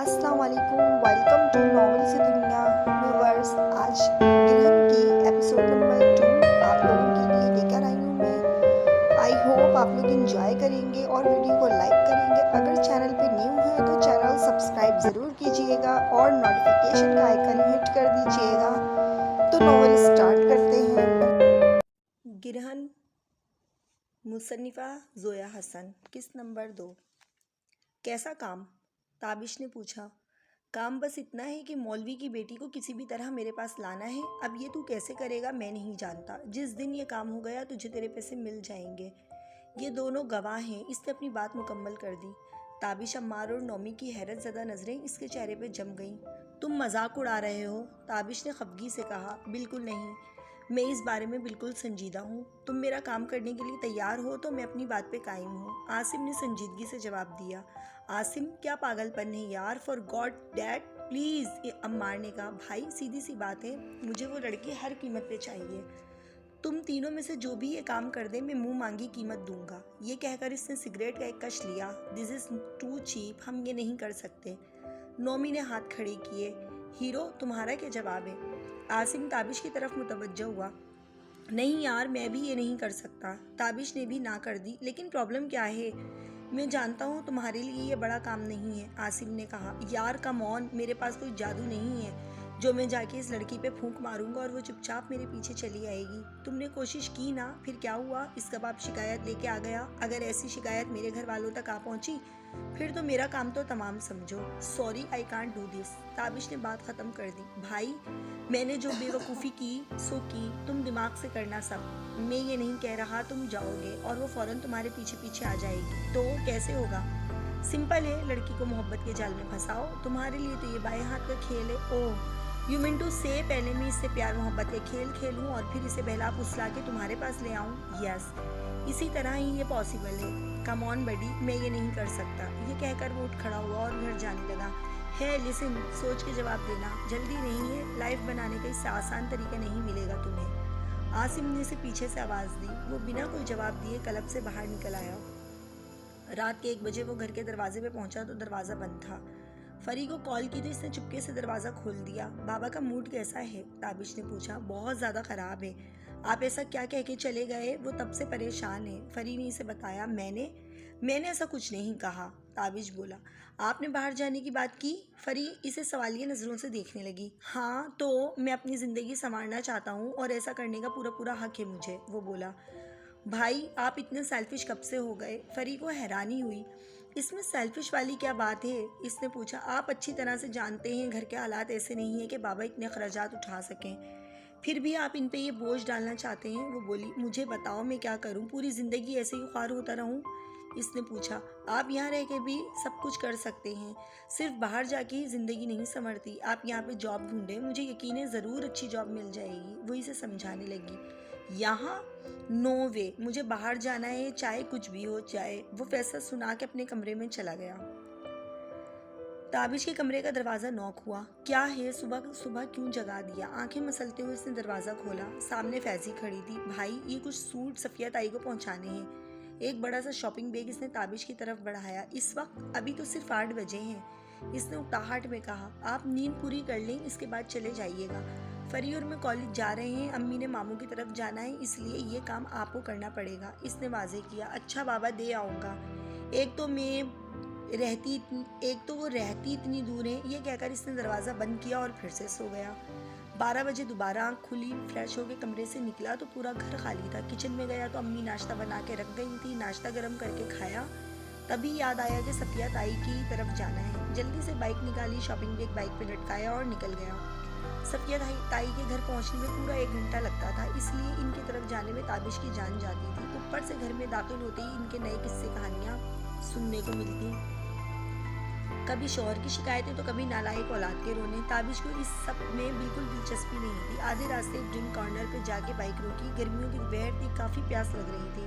अस्सलाम वालेकुम, welcome to novel से दुनिया व्यूवर्स। आज गिरहन की एपिसोड नंबर 2 आप लोगों के लिए लेकर आई हूँ मैं। आई होप आप लोग इंजॉय करेंगे और वीडियो को लाइक करेंगे। अगर चैनल पे न्यू है तो चैनल सब्सक्राइब ज़रूर कीजिएगा और नोटिफिकेशन का आइकन हिट कर दीजिएगा। तो नॉवेल स्टार्ट करते हैं। गिरहन, मुसन्निफ़ा ज़ोया हसन, किस्त नंबर 2। कैसा काम? ताबिश ने पूछा। काम बस इतना है कि मौलवी की बेटी को किसी भी तरह मेरे पास लाना है। अब ये तू कैसे करेगा मैं नहीं जानता। जिस दिन ये काम हो गया तुझे तेरे पैसे मिल जाएंगे। ये दोनों गवाह हैं। इसने अपनी बात मुकम्मल कर दी। ताबिश, अम्मार और नौमी की हैरत ज़दा नज़रें इसके चेहरे पे जम गईं। तुम मजाक उड़ा रहे हो? ताबिश ने खफगी से कहा। बिल्कुल नहीं, मैं इस बारे में बिल्कुल संजीदा हूँ। तुम मेरा काम करने के लिए तैयार हो तो मैं अपनी बात पे कायम हूँ। आसिम ने संजीदगी से जवाब दिया। आसिम, क्या पागलपन है यार, for God dad please. Ammar ने कहा। भाई सीधी सी बात है, मुझे वो लड़की हर कीमत पे चाहिए। तुम तीनों में से जो भी ये काम कर दे मैं मुंह मांगी कीमत दूंगा। ये कहकर इसने सिगरेट का एक कश लिया। दिस इज़ टू चीप, हम ये नहीं कर सकते। नौमी ने हाथ खड़े किए। हीरो, तुम्हारा क्या जवाब है? आसिम ताबिश की तरफ मुतवज्जो हुआ। नहीं यार, मैं भी ये नहीं कर सकता। ताबिश ने भी ना कर दी। लेकिन प्रॉब्लम क्या है? मैं जानता हूँ तुम्हारे लिए ये बड़ा काम नहीं है, आसिम ने कहा। यार कम ऑन, मेरे पास कोई जादू नहीं है जो मैं जाके इस लड़की पे फूंक मारूंगा और वो चुपचाप मेरे पीछे चली आएगी। तुमने कोशिश की ना, फिर क्या हुआ? इसका बाप शिकायत लेके आ गया। अगर ऐसी शिकायत मेरे घर वालों तक आ पहुंची फिर तो मेरा काम तो तमाम समझो। Sorry, I can't do this. Tabish ने बात ख़त्म कर दी। भाई, मैंने जो बेवकूफ़ी की सो की, तुम दिमाग से करना सब। मैं ये नहीं कह रहा तुम जाओगे और वो फ़ौरन तुम्हारे पीछे पीछे आ जाएगी, तो कैसे होगा? सिंपल है, लड़की को मोहब्बत के जाल में फंसाओ। तुम्हारे लिए तो ये बाएं हाथ का खेल है। ओह, यू मीन टू से पहले मैं इससे प्यार मोहब्बत के खेल खेलूं और फिर इसे बहला फुसला के तुम्हारे पास ले आऊं? यस, इसी तरह ही ये पॉसिबल है। कम ऑन बडी, मैं ये नहीं कर सकता। ये कहकर वो उठ खड़ा हुआ और घर जाने लगा। है लिसन, सोच के जवाब देना। जल्दी नहीं है, लाइफ बनाने का इससे आसान तरीका नहीं मिलेगा तुम्हें। आसिम ने से पीछे से आवाज़ दी। वो बिना कोई जवाब दिए क्लब से बाहर निकल आया। रात के 1 बजे वो घर के दरवाजे पे पहुंचा तो दरवाज़ा बंद था। फरी को कॉल की तो इसने चुपके से दरवाज़ा खोल दिया। बाबा का मूड कैसा है? ताबिश ने पूछा। बहुत ज़्यादा ख़राब है। आप ऐसा क्या कह के चले गए? वो तब से परेशान है। फरी ने इसे बताया। मैंने ऐसा कुछ नहीं कहा, ताबिश बोला। आपने बाहर जाने की बात की? फरी इसे सवालिया नज़रों से देखने लगी। हाँ, तो मैं अपनी ज़िंदगी संवारना चाहता हूँ और ऐसा करने का पूरा पूरा हक है मुझे, वो बोला। भाई, आप इतने सेल्फिश कब से हो गए? फरी को हैरानी हुई। इसमें सेल्फिश वाली क्या बात है? इसने पूछा। आप अच्छी तरह से जानते हैं घर के हालात ऐसे नहीं है कि बाबा इतने खर्चात उठा सकें, फिर भी आप इन पे ये बोझ डालना चाहते हैं, वो बोली। मुझे बताओ मैं क्या करूं? पूरी ज़िंदगी ऐसे ही ख्वार होता रहूं? इसने पूछा। आप यहाँ रह के भी सब कुछ कर सकते हैं, सिर्फ बाहर जाके ही ज़िंदगी नहीं संवरती। आप यहाँ पे जॉब ढूंढें, मुझे यकीन है ज़रूर अच्छी जॉब मिल जाएगी, वो इसे समझाने लगी। यहाँ? नो वे, मुझे बाहर जाना है चाहे कुछ भी हो जाए, वो फैसला सुना के अपने कमरे में चला गया। ताबिश के कमरे का दरवाज़ा नॉक हुआ। क्या है, सुबह सुबह क्यों जगा दिया? आंखें मसलते हुए इसने दरवाज़ा खोला। सामने फैज़ी खड़ी थी। भाई, ये कुछ सूट सफ़िया ताई को पहुंचाने हैं। एक बड़ा सा शॉपिंग बैग इसने ताबिश की तरफ बढ़ाया। इस वक्त? अभी तो सिर्फ 8 बजे हैं, इसने उकताहट में कहा। आप नींद पूरी कर लें, इसके बाद चले जाइएगा। फरी और मैं कॉलेज जा रहे हैं, अम्मी ने मामू की तरफ जाना है, इसलिए ये काम आपको करना पड़ेगा, इसने वाजे किया। अच्छा बाबा, दे आऊँगा। एक तो वो रहती इतनी दूर है। ये कहकर इसने दरवाज़ा बंद किया और फिर से सो गया। 12 बजे दोबारा आँख खुली। फ्रेश होकर कमरे से निकला तो पूरा घर खाली था। किचन में गया तो अम्मी नाश्ता बना के रख गई थी। नाश्ता गर्म करके खाया। तभी याद आया कि सफ़िया ताई की तरफ जाना है। जल्दी से बाइक निकाली, शॉपिंग बैग बाइक पे लटकाया और निकल गया। सफ़िया ताई के घर पहुंचने में पूरा 1 घंटा लगता था, इसलिए इनकी तरफ जाने में ताबिश की जान जाती थी। ऊपर से घर में दाखिल होते ही इनके नए किस्से कहानियाँ सुनने को मिलती। कभी शौहर की शिकायतें तो कभी नालायक औलाद के रोने। ताबिश को इस सब में बिल्कुल दिलचस्पी नहीं थी। आधे रास्ते एक ड्रिंक कॉर्नर पर जाके बाइक रोकी। गर्मियों की दोपहर थी, काफ़ी प्यास लग रही थी।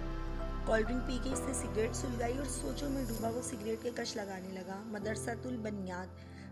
कोल्ड ड्रिंक पी के इसने सिगरेट सुलगाई और सोचों में डूबा वो सिगरेट के कश लगाने लगा। मदरसातुल बनियात,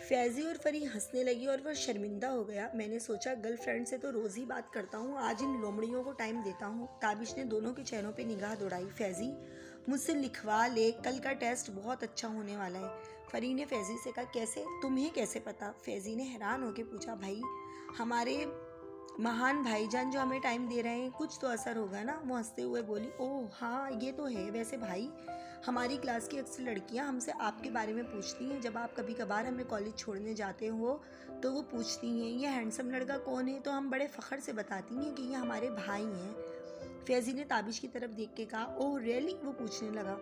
फैज़ी और फरी हंसने लगी और वह शर्मिंदा हो गया। मैंने सोचा गर्ल फ्रेंड से तो रोज़ ही बात करता हूँ, आज इन लोमड़ियों को टाइम देता हूँ। ताबिश ने दोनों के चेहरों पे निगाह दौड़ाई। फैज़ी, मुझसे लिखवा ले, कल का टेस्ट बहुत अच्छा होने वाला है। फरी ने फैज़ी से कहा, कैसे? तुम्हें कैसे पता? फैज़ी ने हैरान होकर पूछा। भाई, हमारे महान भाईजान जो हमें टाइम दे रहे हैं, कुछ तो असर होगा ना। वो हंसते हुए बोली, ओह हाँ, ये तो है। वैसे भाई, हमारी क्लास की अक्सर लड़कियां हमसे आपके बारे में पूछती हैं। जब आप कभी कभार हमें कॉलेज छोड़ने जाते हो तो वो पूछती हैं, ये हैंडसम लड़का कौन है? तो हम बड़े फ़ख्र से बताती हैं कि ये हमारे भाई हैं। फैज़ी ने ताबिश की तरफ देख के कहा, ओह रियली? वो पूछने लगा।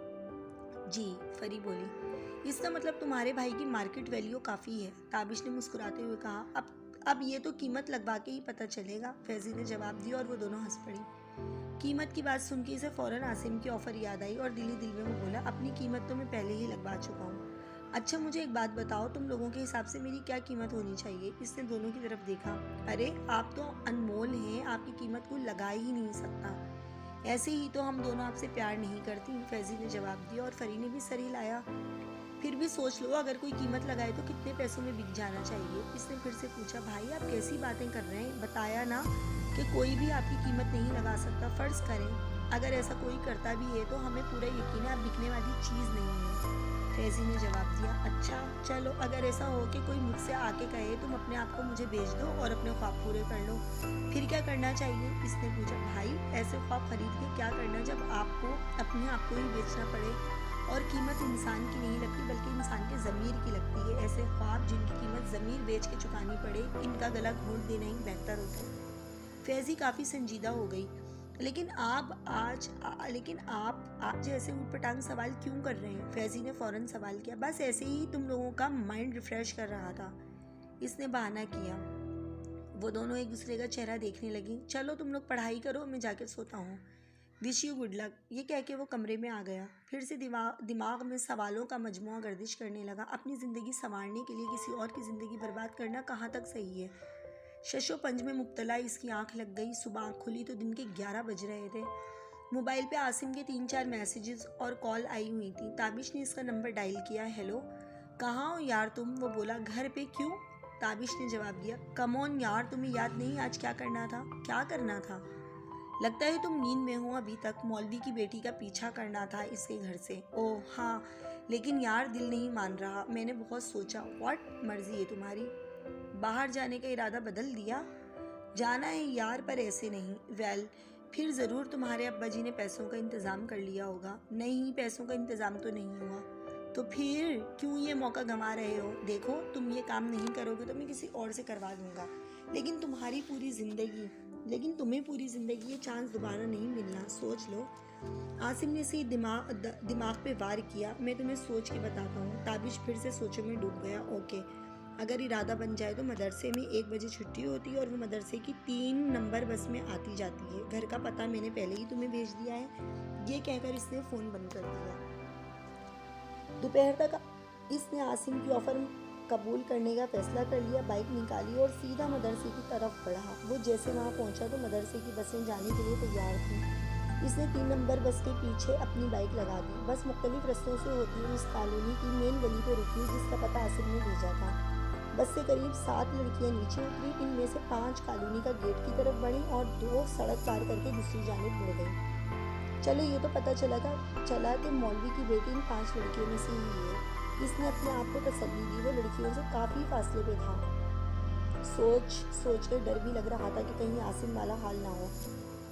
जी, फरी बोली, इसका मतलब तुम्हारे भाई की मार्केट वैल्यू काफ़ी है। ताबिश ने मुस्कुराते हुए कहा, अब ये तो कीमत लगवा के ही पता चलेगा। फैज़ी ने जवाब दिया और वो दोनों हंस पड़ी। कीमत की बात सुन के इसे फ़ौरन आसिम की ऑफ़र याद आई और दिल ही दिल में वो बोला, अपनी कीमत तो मैं पहले ही लगवा चुका हूँ। अच्छा मुझे एक बात बताओ, तुम लोगों के हिसाब से मेरी क्या कीमत होनी चाहिए? इसने दोनों की तरफ देखा। अरे आप तो अनमोल हैं, आपकी कीमत कोई लगा ही नहीं सकता। ऐसे ही तो हम दोनों आपसे प्यार नहीं करती, फैज़ी ने जवाब दिया और फरी ने भी सर हिलाया। फिर भी सोच लो, अगर कोई कीमत लगाए तो कितने पैसों में बिक जाना चाहिए? इसने फिर से पूछा। भाई आप कैसी बातें कर रहे हैं? बताया ना कि कोई भी आपकी कीमत नहीं लगा सकता। फ़र्ज़ करें अगर ऐसा कोई करता भी है तो हमें पूरा यकीन है आप बिकने वाली चीज़ नहीं है। फैज़ी ने जवाब दिया। अच्छा चलो, अगर ऐसा हो कि कोई मुझसे आके कहे तुम अपने आप को मुझे बेच दो और अपने ख्वाब पूरे कर लो, फिर क्या करना चाहिए? इसने पूछा। भाई ऐसे ख्वाब खरीद के क्या करना जब आपको अपने आप को ही बेचना पड़े? और कीमत इंसान की नहीं लगती बल्कि इंसान के ज़मीर की लगती है। ऐसे ख्वाब जिनकी कीमत ज़मीर बेच के चुकानी पड़े, इनका गला घोंट देना ही बेहतर होता है। फैज़ी काफ़ी संजीदा हो गई। लेकिन आप आज ऐसे ऊटपटांग सवाल क्यों कर रहे हैं? फैज़ी ने फ़ौरन सवाल किया। बस ऐसे ही तुम लोगों का माइंड रिफ़्रेश कर रहा था, इसने बहाना किया। वो दोनों एक दूसरे का चेहरा देखने लगी। चलो तुम लोग पढ़ाई करो, मैं जाकर सोता हूँ। Wish you good luck. ये कह के वो कमरे में आ गया। फिर से दिमाग में सवालों का मजमुआ गर्दिश करने लगा। अपनी ज़िंदगी संवारने के लिए किसी और की ज़िंदगी बर्बाद करना कहाँ तक सही है? शशो पंज में मुब्तला इसकी आंख लग गई। सुबह आँख खुली तो दिन के 11 बज रहे थे। मोबाइल पे आसिम के 3-4 मैसेजेस और कॉल आई हुई थी। ताबिश ने इसका नंबर डायल किया। हेलो, कहाँ हो यार तुम? वो बोला। घर पे। क्यों? ताबिश ने जवाब दिया। कम ऑन यार, तुम्हें याद नहीं आज क्या करना था? क्या करना था? लगता है तुम नींद में हो अभी तक। मौलवी की बेटी का पीछा करना था इसके घर से। ओह हाँ, लेकिन यार दिल नहीं मान रहा। मैंने बहुत सोचा। व्हाट? मर्जी है तुम्हारी। बाहर जाने का इरादा बदल दिया? जाना है यार, पर ऐसे नहीं। वेल, फिर ज़रूर तुम्हारे अब्बा जी ने पैसों का इंतज़ाम कर लिया होगा। नहीं, पैसों का इंतज़ाम तो नहीं हुआ। तो फिर क्यों ये मौका गंवा रहे हो? देखो, तुम ये काम नहीं करोगे तो मैं किसी और से करवा दूंगा, लेकिन तुम्हें पूरी ज़िंदगी ये चांस दोबारा नहीं मिलना। सोच लो। आसिम ने इसे दिमाग पे वार किया। मैं तुम्हें सोच के बताता हूँ। ताबिश फिर से सोचों में डूब गया। ओके, अगर इरादा बन जाए तो मदरसे में 1 बजे छुट्टी होती है और वो मदरसे की 3 नंबर बस में आती जाती है। घर का पता मैंने पहले ही तुम्हें भेज दिया है। ये कहकर इसने फ़ोन बंद कर दिया। दोपहर तक इसने आसिम की ऑफ़र कबूल करने का फैसला कर लिया। बाइक निकाली और सीधा मदरसे की तरफ बढ़ा। वो जैसे वहाँ पहुँचा तो मदरसे की बसें जाने के लिए तैयार थी। इसने 3 नंबर बस के पीछे अपनी बाइक लगा दी। बस मुख्तलिफ रस्तों से होती हुई इस कॉलोनी की मेन गली पर रुकी जिसका पता आसिम ने भेजा था। बस से करीब 7 लड़कियां नीचे उतरी। इनमें से 5 कॉलोनी का गेट की तरफ बढ़ी और 2 सड़क पार करके दूसरी जानिब मुड़ गई। चलो, ये तो पता चला कि मौलवी की बेटी इन 5 लड़कियों में से ही है। इसने अपने आप को तसल्ली दी। वो लड़कियों से काफ़ी फासले पे था। सोच कर डर भी लग रहा था कि कहीं आसिम वाला हाल ना हो।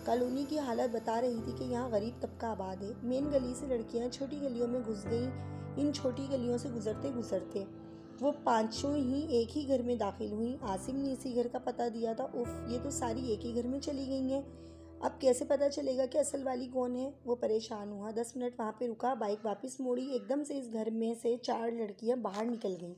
कॉलोनी की हालत बता रही थी कि यहाँ गरीब तबका आबाद है। मेन गली से लड़कियाँ छोटी गलियों में घुस गईं। इन छोटी गलियों से गुजरते वो 5 ही एक ही घर में दाखिल हुई। आसिम ने इसी घर का पता दिया था। उफ, ये तो सारी एक ही घर में चली गई हैं। अब कैसे पता चलेगा कि असल वाली कौन है? वो परेशान हुआ। 10 मिनट वहाँ पे रुका, बाइक वापस मोड़ी। एकदम से इस घर में से 4 लड़कियाँ बाहर निकल गईं।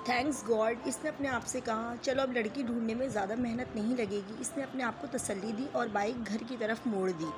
थैंक्स गॉड, इसने अपने आप से कहा। चलो अब लड़की ढूंढने में ज़्यादा मेहनत नहीं लगेगी। इसने अपने आप को तसल्ली दी और बाइक घर की तरफ मोड़ दी।